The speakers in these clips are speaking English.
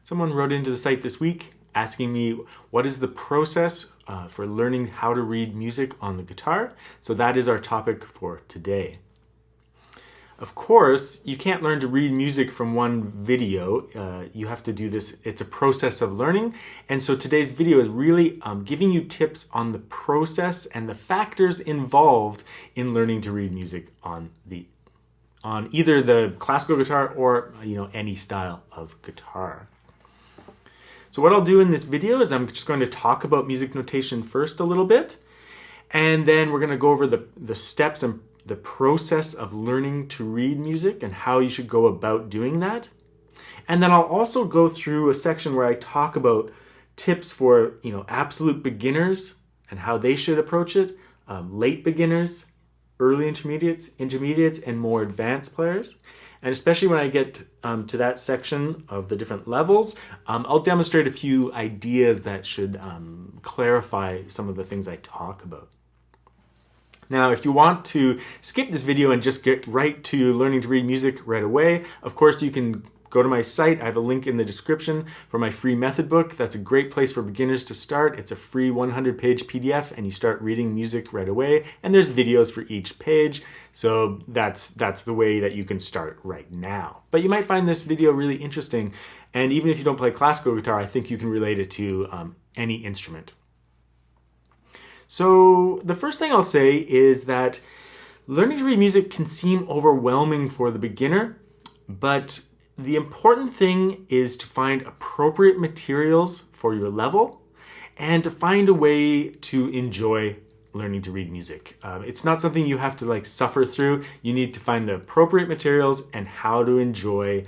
Someone wrote into the site this week asking me what is the process for learning how to read music on the guitar. So that is our topic for today. Of course, you can't learn to read music from one video. You have to do this. It's a process of learning. And so today's video is really giving you tips on the process and the factors involved in learning to read music on either the classical guitar or any style of guitar. So what I'll do in this video is I'm just going to talk about music notation first a little bit, and then we're going to go over the steps and the process of learning to read music and how you should go about doing that. And then I'll also go through a section where I talk about tips for absolute beginners and how they should approach it, late beginners, early intermediates, and more advanced players. And especially when I get to that section of the different levels, I'll demonstrate a few ideas that should clarify some of the things I talk about. Now, if you want to skip this video and just get right to learning to read music right away, of course you can go to my site. I have a link in the description for my free method book. That's a great place for beginners to start. It's a free 100-page PDF, and you start reading music right away. And there's videos for each page, so that's the way that you can start right now. But you might find this video really interesting, and even if you don't play classical guitar, I think you can relate it to any instrument. So the first thing I'll say is that learning to read music can seem overwhelming for the beginner, but the important thing is to find appropriate materials for your level and to find a way to enjoy learning to read music. It's not something you have to suffer through. You need to find the appropriate materials and how to enjoy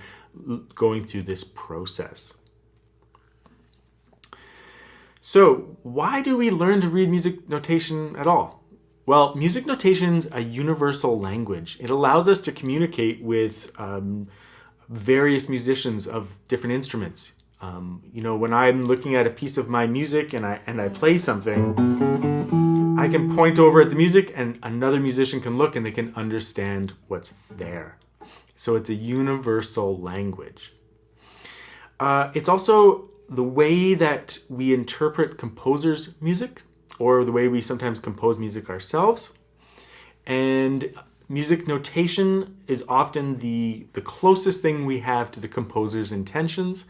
going through this process. So why do we learn to read music notation at all? Well, music notation's a universal language. It allows us to communicate with various musicians of different instruments. When I'm looking at a piece of my music and I play something, I can point over at the music and another musician can look and they can understand what's there. So it's a universal language. It's also the way that we interpret composers' music, or the way we sometimes compose music ourselves. And music notation is often the closest thing we have to the composer's intentions.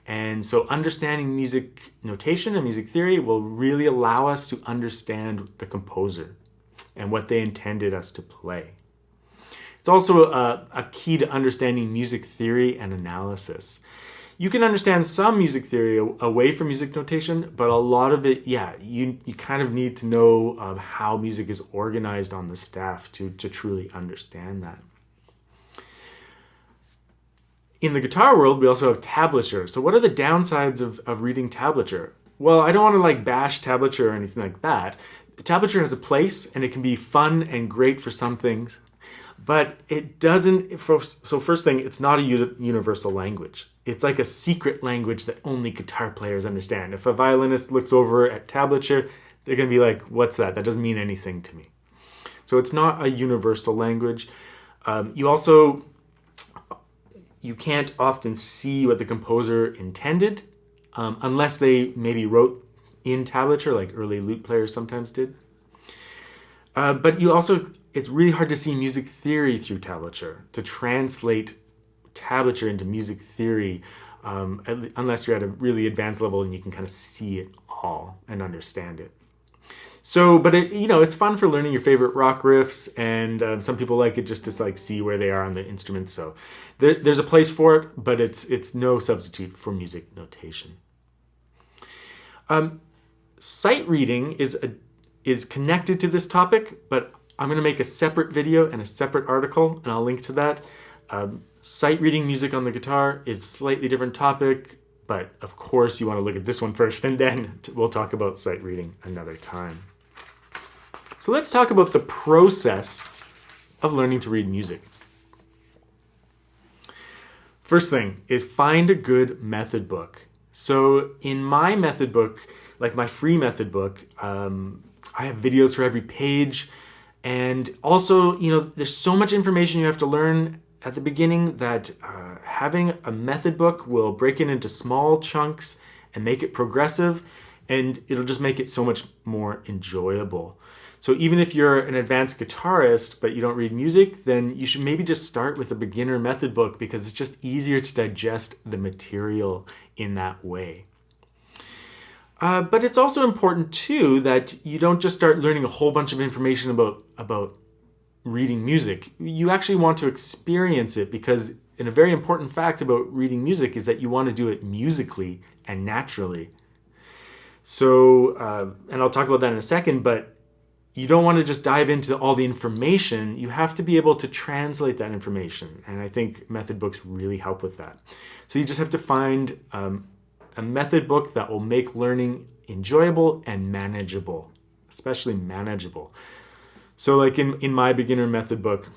And so understanding music notation and music theory will really allow us to understand the composer and what they intended us to play. It's also a key to understanding music theory and analysis. You can understand some music theory away from music notation, but a lot of it, you kind of need to know how music is organized on the staff to truly understand that. In the guitar world, we also have tablature. So what are the downsides of reading tablature? Well, I don't want to bash tablature or anything like that. Tablature has a place, and it can be fun and great for some things, but it doesn't. So first thing, it's not a universal language. It's like a secret language that only guitar players understand. If a violinist looks over at tablature, they're going to be like, what's that? That doesn't mean anything to me. So it's not a universal language. You can't often see what the composer intended unless they maybe wrote in tablature, like early lute players sometimes did. But it's really hard to see music theory through tablature, to translate tablature into music theory, unless you're at a really advanced level and you can kind of see it all and understand it. So, but it's fun for learning your favorite rock riffs, and some people like it just to see where they are on the instrument. So there's a place for it, but it's no substitute for music notation. Sight reading is connected to this topic, but I'm going to make a separate video and a separate article, and I'll link to that. Sight reading music on the guitar is a slightly different topic, but of course you want to look at this one first, and then we'll talk about sight reading another time. So let's talk about the process of learning to read music. First thing is find a good method book. So in my method book, like my free method book, I have videos for every page. And also, there's so much information you have to learn at the beginning that having a method book will break it into small chunks and make it progressive, and it'll just make it so much more enjoyable. So even if you're an advanced guitarist but you don't read music, then you should maybe just start with a beginner method book because it's just easier to digest the material in that way. But it's also important too that you don't just start learning a whole bunch of information about reading music. You actually want to experience it, because a very important fact about reading music is that you want to do it musically and naturally. So, and I'll talk about that in a second, but you don't want to just dive into all the information. You have to be able to translate that information. And I think method books really help with that. So you just have to find a method book that will make learning enjoyable and manageable, especially manageable. So like in my beginner method book,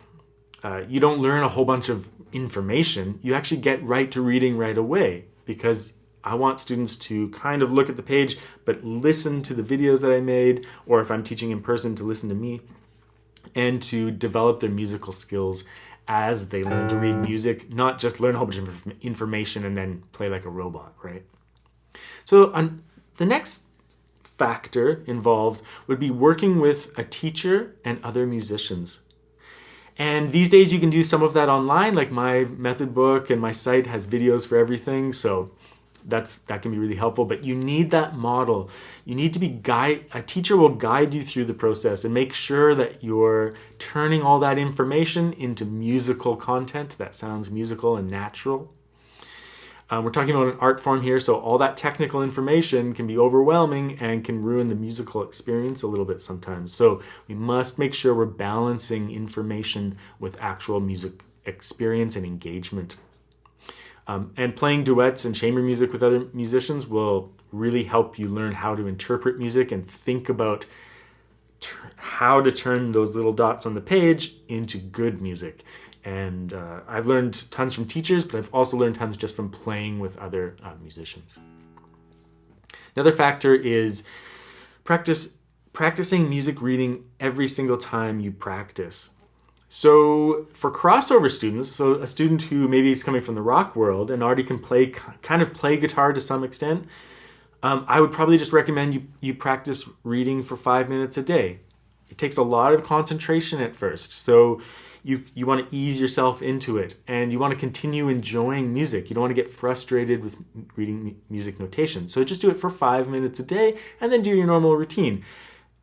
you don't learn a whole bunch of information. You actually get right to reading right away, because I want students to kind of look at the page, but listen to the videos that I made, or if I'm teaching in person, to listen to me, and to develop their musical skills as they learn to read music, not just learn a whole bunch of information and then play like a robot, right? So the next factor involved would be working with a teacher and other musicians. And these days you can do some of that online, like my method book and my site has videos for everything, so that can be really helpful. But you need that model. You need to be a teacher will guide you through the process and make sure that you're turning all that information into musical content that sounds musical and natural. We're talking about an art form here, so all that technical information can be overwhelming and can ruin the musical experience a little bit sometimes. So we must make sure we're balancing information with actual music experience and engagement. And playing duets and chamber music with other musicians will really help you learn how to interpret music and think about how to turn those little dots on the page into good music. And I've learned tons from teachers, but I've also learned tons just from playing with other musicians. Another factor is practicing music reading every single time you practice. So for crossover students, so a student who maybe is coming from the rock world and already can kind of play guitar to some extent, I would probably just recommend you practice reading for 5 minutes a day. It takes a lot of concentration at first, so you want to ease yourself into it, and you want to continue enjoying music. You don't want to get frustrated with reading music notation. So just do it for 5 minutes a day and then do your normal routine.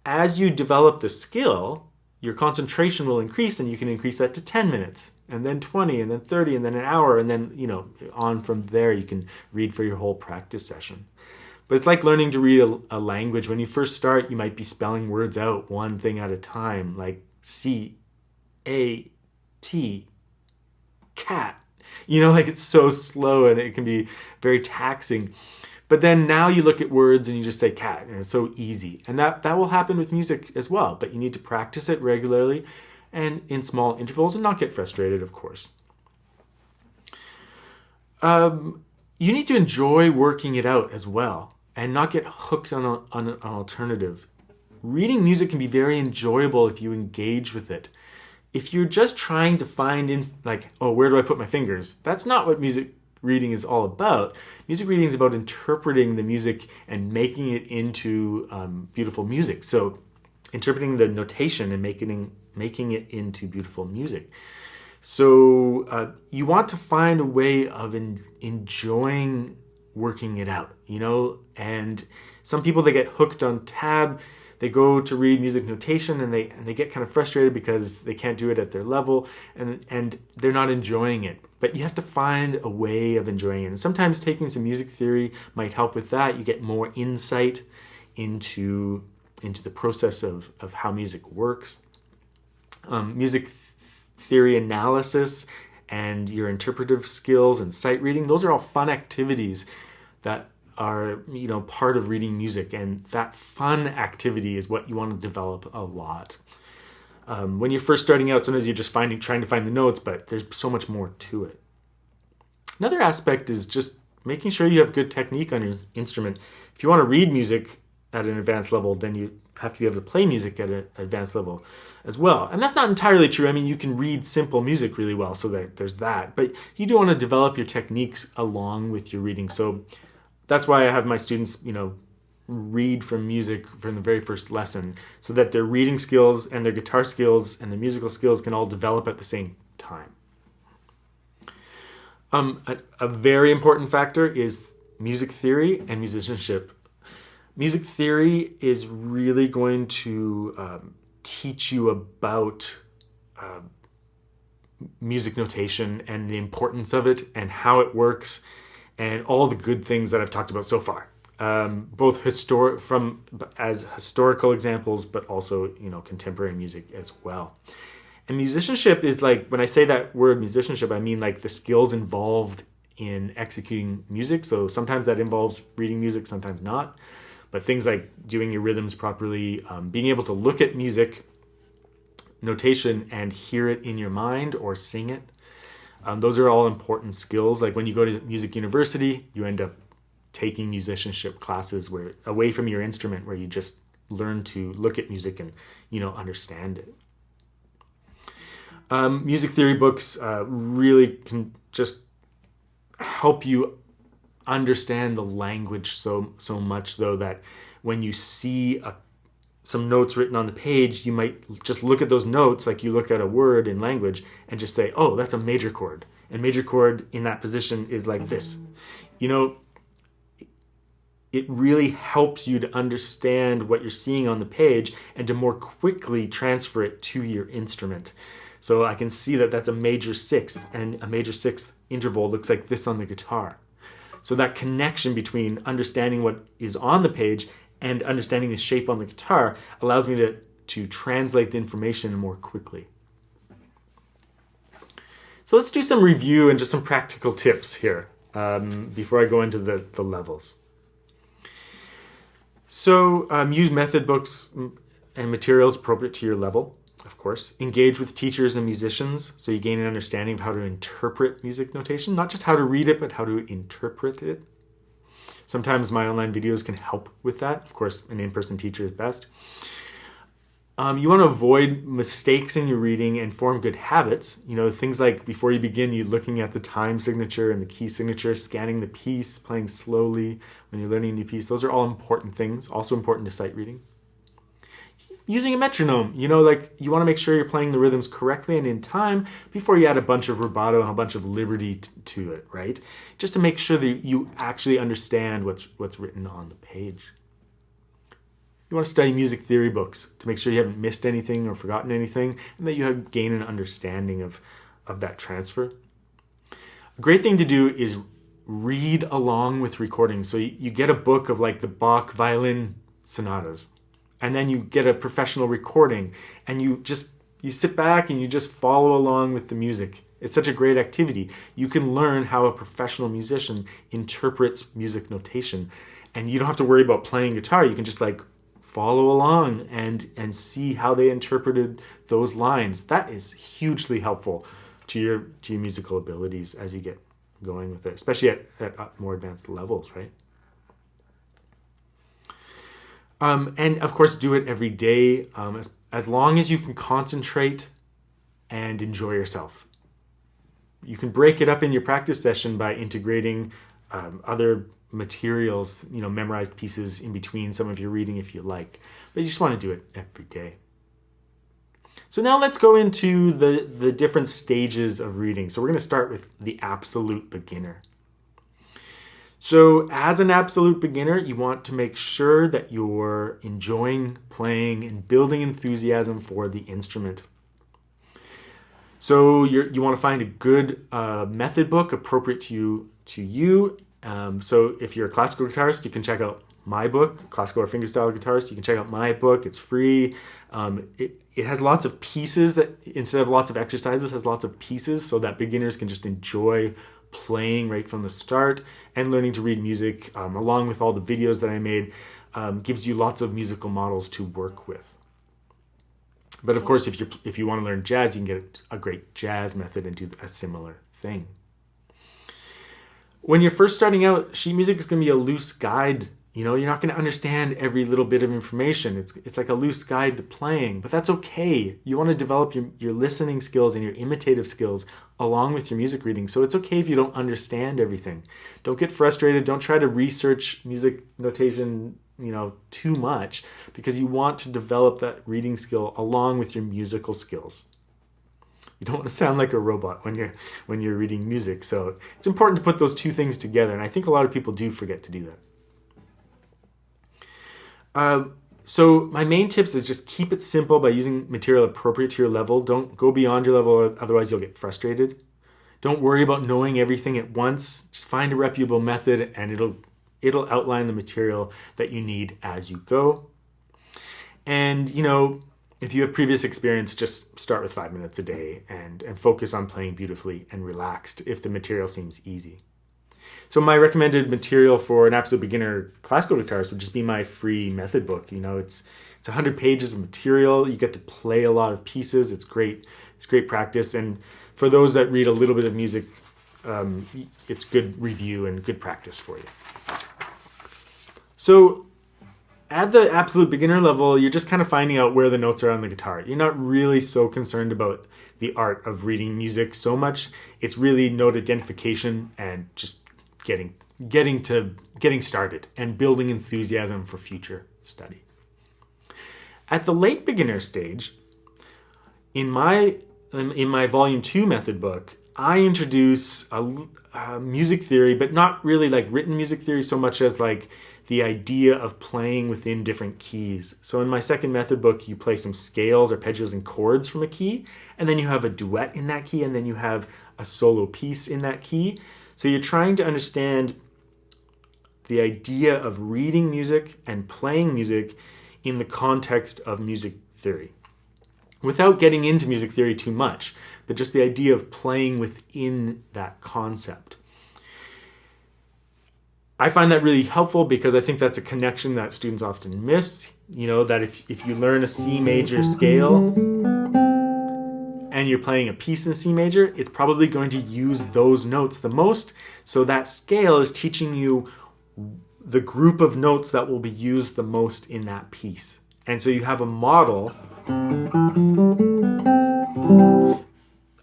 As you develop the skill, your concentration will increase, and you can increase that to 10 minutes, and then 20, and then 30, and then an hour, and then, on from there you can read for your whole practice session. But it's like learning to read a language. When you first start, you might be spelling words out one thing at a time, like C-A-T, cat. Like it's so slow and it can be very taxing. But then now you look at words and you just say cat, and it's so easy. And that will happen with music as well, but you need to practice it regularly and in small intervals and not get frustrated, of course. You need to enjoy working it out as well and not get hooked on an alternative. Reading music can be very enjoyable if you engage with it. If you're just trying to find where do I put my fingers? That's not what music reading is all about. Music reading is about interpreting the music and making it into beautiful music. So interpreting the notation and making it into beautiful music. So you want to find a way of enjoying working it out, and some people, they get hooked on tab. They go to read music notation and they get kind of frustrated because they can't do it at their level and they're not enjoying it. But you have to find a way of enjoying it. And sometimes taking some music theory might help with that. You get more insight into the process of how music works. Music theory analysis and your interpretive skills and sight reading, those are all fun activities that are part of reading music, and that fun activity is what you want to develop a lot. When you're first starting out, sometimes you're just trying to find the notes, but there's so much more to it. Another aspect is just making sure you have good technique on your instrument. If you want to read music at an advanced level, then you have to be able to play music at an advanced level as well. And that's not entirely true. I mean, you can read simple music really well, so there's that. But you do want to develop your techniques along with your reading. So that's why I have my students, read from music from the very first lesson, so that their reading skills and their guitar skills and their musical skills can all develop at the same time. A very important factor is music theory and musicianship. Music theory is really going to teach you about music notation and the importance of it and how it works and all the good things that I've talked about so far. Both as historical examples, but also contemporary music as well. And musicianship is like, when I say that word musicianship, I mean like the skills involved in executing music. So sometimes that involves reading music, sometimes not. But things like doing your rhythms properly, being able to look at music notation and hear it in your mind or sing it. Those are all important skills. Like when you go to music university, you end up taking musicianship classes where away from your instrument, where you just learn to look at music and understand it. Music theory books really can just help you understand the language so much, though, that when you see some notes written on the page, you might just look at those notes like you look at a word in language and just say, oh, that's a major chord. And major chord in that position is like this. It really helps you to understand what you're seeing on the page and to more quickly transfer it to your instrument. So I can see that that's a major sixth, and a major sixth interval looks like this on the guitar. So that connection between understanding what is on the page and understanding the shape on the guitar allows me to translate the information more quickly. So let's do some review and just some practical tips here before I go into the levels. So use method books and materials appropriate to your level, of course. Engage with teachers and musicians so you gain an understanding of how to interpret music notation, not just how to read it, but how to interpret it. Sometimes my online videos can help with that. Of course, an in-person teacher is best. You want to avoid mistakes in your reading and form good habits. Things like before you begin, you looking at the time signature and the key signature, scanning the piece, playing slowly when you're learning a new piece. Those are all important things, also important to sight reading. Using a metronome, you want to make sure you're playing the rhythms correctly and in time before you add a bunch of rubato and a bunch of liberty to it, right? Just to make sure that you actually understand what's written on the page. You want to study music theory books to make sure you haven't missed anything or forgotten anything, and that you gain an understanding of that transfer. A great thing to do is read along with recordings. So you get a book of like the Bach violin sonatas, and then you get a professional recording, and you sit back and you just follow along with the music. It's such a great activity. You can learn how a professional musician interprets music notation, and you don't have to worry about playing guitar. You can just follow along and see how they interpreted those lines. That is hugely helpful to your musical abilities as you get going with it, especially at more advanced levels, right? And of course, do it every day, as long as you can concentrate and enjoy yourself. You can break it up in your practice session by integrating other materials, memorized pieces in between some of your reading if you like, but you just want to do it every day. So now let's go into the different stages of reading. So we're going to start with the absolute beginner. So as an absolute beginner, you want to make sure that you're enjoying playing and building enthusiasm for the instrument. So you want to find a good method book appropriate to you. So if you're a classical guitarist, you can check out my book, Classical or Fingerstyle Guitarist. You can check out my book. It's free. It has lots of pieces that, instead of lots of exercises, has lots of pieces so that beginners can just enjoy playing right from the start, and learning to read music, along with all the videos that I made, gives you lots of musical models to work with. But of course, if you want to learn jazz, you can get a great jazz method and do a similar thing. When you're first starting out, sheet music is going to be a loose guide You're not going to understand every little bit of information. It's like a loose guide to playing, but that's okay. You want to develop your listening skills and your imitative skills along with your music reading. So it's okay if you don't understand everything. Don't get frustrated. Don't try to research music notation, too much, because you want to develop that reading skill along with your musical skills. You don't want to sound like a robot when you're reading music. So it's important to put those two things together, and I think a lot of people do forget to do that. So my main tips is just keep it simple by using material appropriate to your level. Don't go beyond your level, otherwise you'll get frustrated. Don't worry about knowing everything at once. Just find a reputable method and it'll outline the material that you need as you go. And, if you have previous experience, just start with 5 minutes a day and focus on playing beautifully and relaxed if the material seems easy. So my recommended material for an absolute beginner classical guitarist would just be my free method book. It's 100 pages of material. You get to play a lot of pieces. It's great. It's great practice. And for those that read a little bit of music, it's good review and good practice for you. So at the absolute beginner level, you're just kind of finding out where the notes are on the guitar. You're not really so concerned about the art of reading music so much. It's really note identification and just getting started and building enthusiasm for future study. At the late beginner stage, in my volume 2 method book, I introduce a music theory, but not really like written music theory so much as like the idea of playing within different keys. So in my second method book, you play some scales, arpeggios, and chords from a key, and then you have a duet in that key, and then you have a solo piece in that key. So you're trying to understand the idea of reading music and playing music in the context of music theory, without getting into music theory too much, but just the idea of playing within that concept. I find that really helpful because I think that's a connection that students often miss. That if you learn a C major scale and you're playing a piece in C major, it's probably going to use those notes the most. So that scale is teaching you the group of notes that will be used the most in that piece. And so you have a model.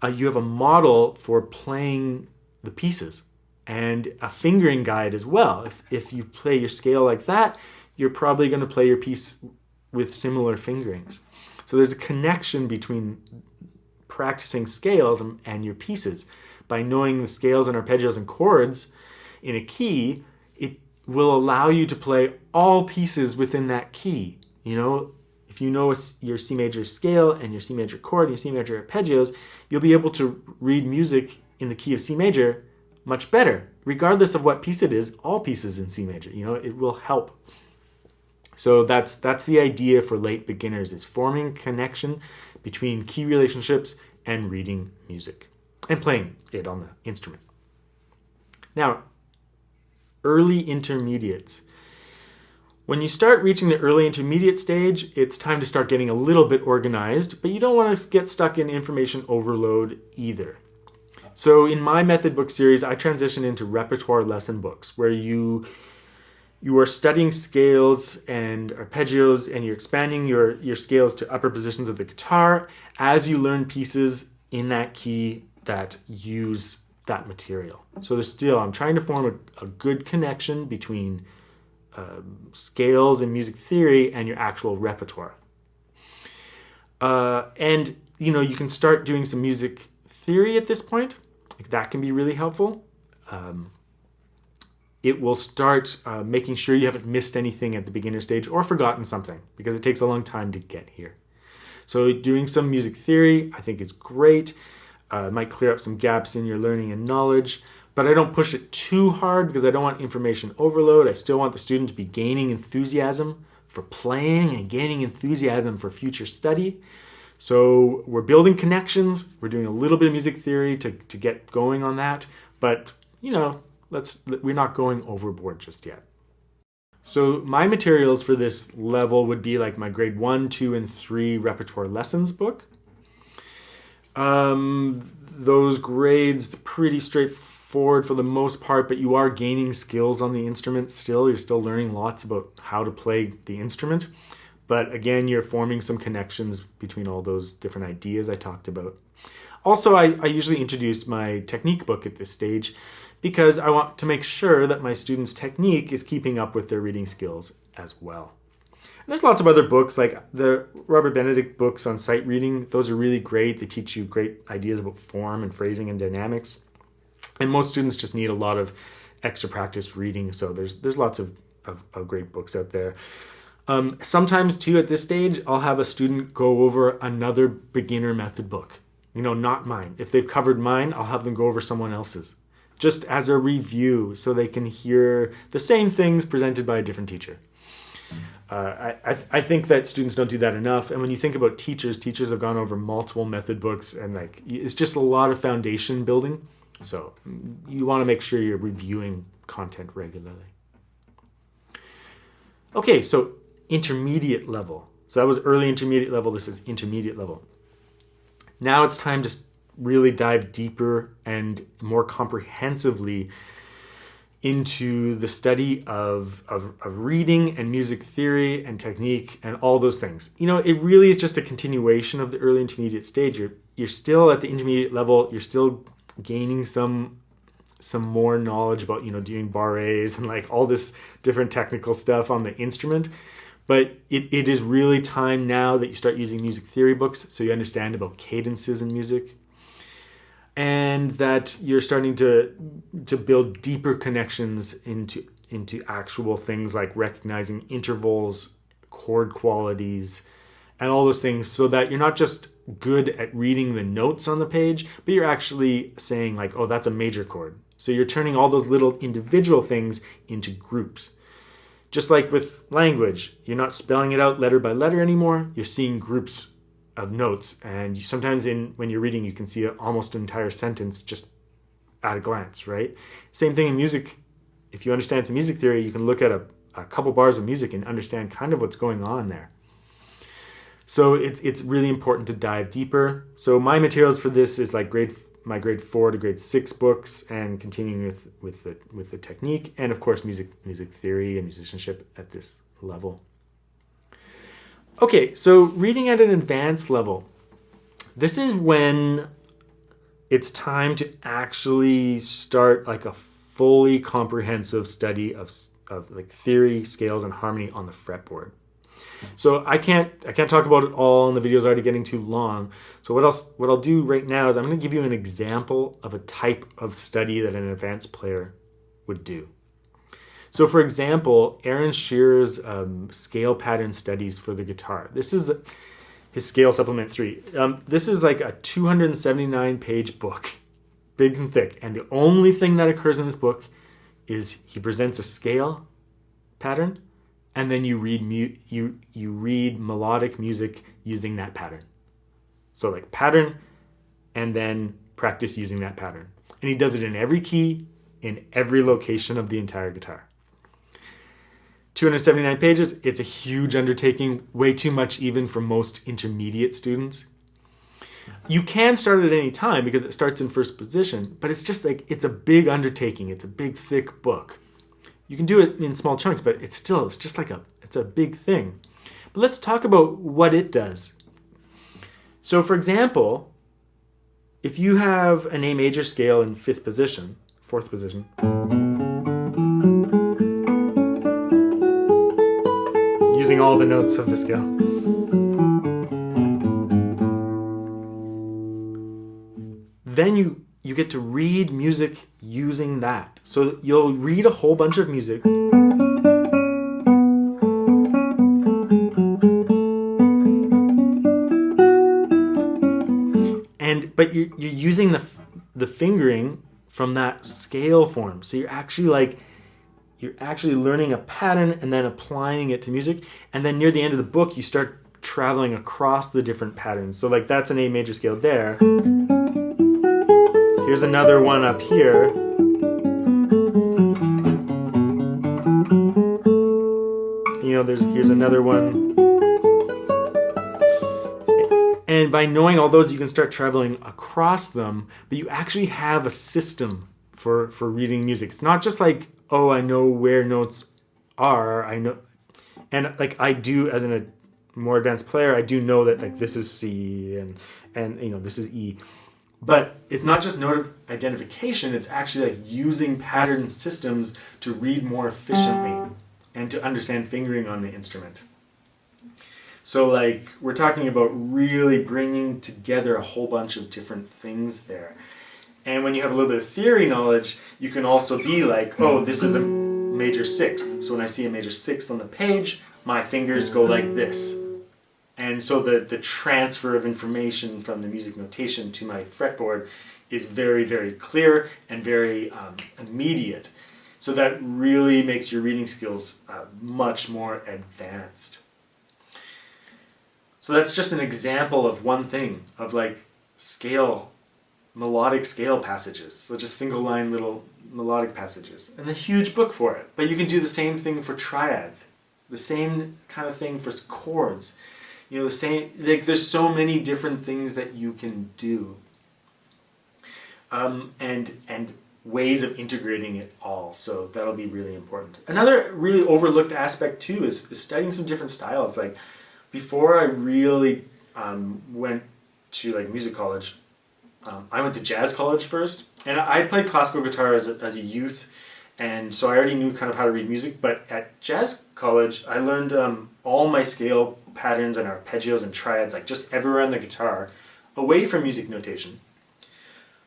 You have a model for playing the pieces and a fingering guide as well. If you play your scale like that, you're probably going to play your piece with similar fingerings. So there's a connection between practicing scales and your pieces. By knowing the scales and arpeggios and chords in a key, it will allow you to play all pieces within that key. If you know your C major scale and your C major chord and your C major arpeggios, you'll be able to read music in the key of C major much better, regardless of what piece it is. All pieces in C major, it will help. So that's the idea for late beginners, is forming connection between key relationships and reading music and playing it on the instrument. Now, early intermediates. When you start reaching the early intermediate stage, it's time to start getting a little bit organized, but you don't want to get stuck in information overload either. So in my method book series, I transition into repertoire lesson books where you are studying scales and arpeggios, and you're expanding your scales to upper positions of the guitar as you learn pieces in that key that use that material. So I'm trying to form a good connection between scales and music theory and your actual repertoire. And you can start doing some music theory at this point. That can be really helpful. It will start making sure you haven't missed anything at the beginner stage or forgotten something, because it takes a long time to get here. So doing some music theory, I think, is great. It might clear up some gaps in your learning and knowledge, but I don't push it too hard because I don't want information overload. I still want the student to be gaining enthusiasm for playing and gaining enthusiasm for future study. So we're building connections. We're doing a little bit of music theory to get going on that, but we're not going overboard just yet. So my materials for this level would be like my grade 1, 2, and 3 repertoire lessons book. Those grades, pretty straightforward. straightforward for the most part, but you are gaining skills on the instrument still. You're still learning lots about how to play the instrument. But again, you're forming some connections between all those different ideas I talked about. Also, I usually introduce my technique book at this stage because I want to make sure that my students' technique is keeping up with their reading skills as well. And there's lots of other books, like the Robert Benedict books on sight reading. Those are really great. They teach you great ideas about form and phrasing and dynamics. And most students just need a lot of extra practice reading. So there's lots of great books out there. Sometimes too, at this stage, I'll have a student go over another beginner method book. Not mine. If they've covered mine, I'll have them go over someone else's, just as a review so they can hear the same things presented by a different teacher. I think that students don't do that enough. And when you think about teachers have gone over multiple method books, and it's just a lot of foundation building. So you want to make sure you're reviewing content regularly. Okay, so intermediate level. So that was early intermediate level. This is intermediate level. Now it's time to really dive deeper and more comprehensively into the study of reading and music theory and technique and all those things. It really is just a continuation of the early intermediate stage. You're still at the intermediate level. You're still gaining some more knowledge about, doing barres and all this different technical stuff on the instrument. But it is really time now that you start using music theory books so you understand about cadences in music, and that you're starting to build deeper connections into actual things like recognizing intervals, chord qualities, and all those things, so that you're not just good at reading the notes on the page, but you're actually saying oh, that's a major chord. So you're turning all those little individual things into groups. Just like with language, you're not spelling it out letter by letter anymore. You're seeing groups of notes, and sometimes when you're reading, you can see almost an entire sentence just at a glance, right? Same thing in music. If you understand some music theory, you can look at a couple bars of music and understand kind of what's going on there. So it's really important to dive deeper. So my materials for this is my grade 4 to grade 6 books, and continuing with the technique, and of course music theory and musicianship at this level. Okay, so reading at an advanced level. This is when it's time to actually start a fully comprehensive study of theory, scales, and harmony on the fretboard. So I can't talk about it all, and the video's already getting too long. So what I'll do right now is I'm going to give you an example of a type of study that an advanced player would do. So for example, Aaron Shearer's scale pattern studies for the guitar. This is his Scale Supplement 3. This is a 279-page book, big and thick. And the only thing that occurs in this book is he presents a scale pattern, and then you read melodic music using that pattern. So pattern, and then practice using that pattern. And he does it in every key, in every location of the entire guitar. 279 pages, it's a huge undertaking, way too much even for most intermediate students. You can start at any time because it starts in first position, but it's just it's a big undertaking. It's a big, thick book. You can do it in small chunks, but it's a big thing. But let's talk about what it does. So for example, if you have an A major scale in fourth position, using all the notes of the scale, then you get to read music using that. So you'll read a whole bunch of music, but you're using the fingering from that scale form. So you're actually learning a pattern and then applying it to music. And then near the end of the book, you start traveling across the different patterns. So that's an A major scale there. Here's another one up here. Here's another one. And by knowing all those, you can start traveling across them, but you actually have a system for reading music. It's not just like, oh, I know where notes are. I know, and like I do as a more advanced player, I do know that like this is C and you know this is E. But it's not just note identification, it's actually like using pattern systems to read more efficiently and to understand fingering on the instrument. So like we're talking about really bringing together a whole bunch of different things there. And when you have a little bit of theory knowledge, you can also be like, oh, this is a major sixth. So when I see a major sixth on the page, my fingers go like this. And so the transfer of information from the music notation to my fretboard is very, very clear and very immediate. So that really makes your reading skills much more advanced. So that's just an example of one thing, of like melodic scale passages. So just single line little melodic passages. And a huge book for it. But you can do the same thing for triads. The same kind of thing for chords. You know, the same, like there's so many different things that you can do. And ways of integrating it all. So that'll be really important. Another really overlooked aspect too is studying some different styles. Like before I really went to like music college, I went to jazz college first, and I played classical guitar as a youth, and so I already knew kind of how to read music. But at jazz college, I learned all my scale patterns and arpeggios and triads, like just everywhere on the guitar, away from music notation.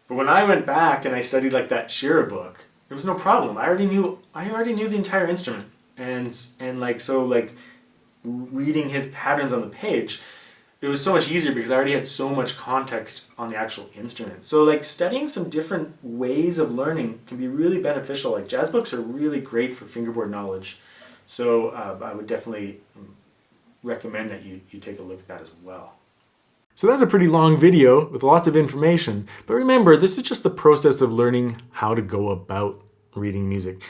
But when I went back and I studied like that Shearer book, there was no problem. I already knew the entire instrument, and like so like reading his patterns on the page, it was so much easier because I already had so much context on the actual instrument. So like studying some different ways of learning can be really beneficial. Like jazz books are really great for fingerboard knowledge. So I would definitely recommend that you take a look at that as well. So that's a pretty long video with lots of information. But remember, this is just the process of learning how to go about reading music.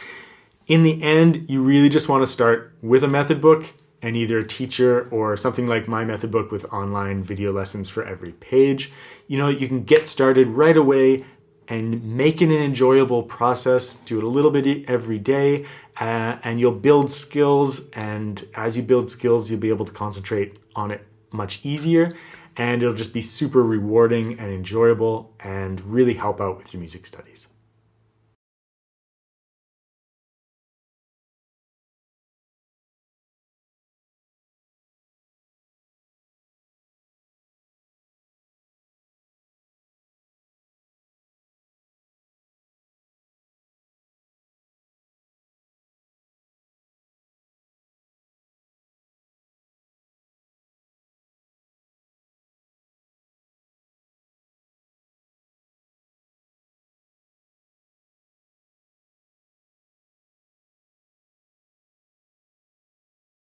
In the end, you really just want to start with a method book and either a teacher or something like my method book with online video lessons for every page. You know, you can get started right away and make it an enjoyable process. Do it a little bit every day, and you'll build skills. And as you build skills, you'll be able to concentrate on it much easier, and it'll just be super rewarding and enjoyable and really help out with your music studies.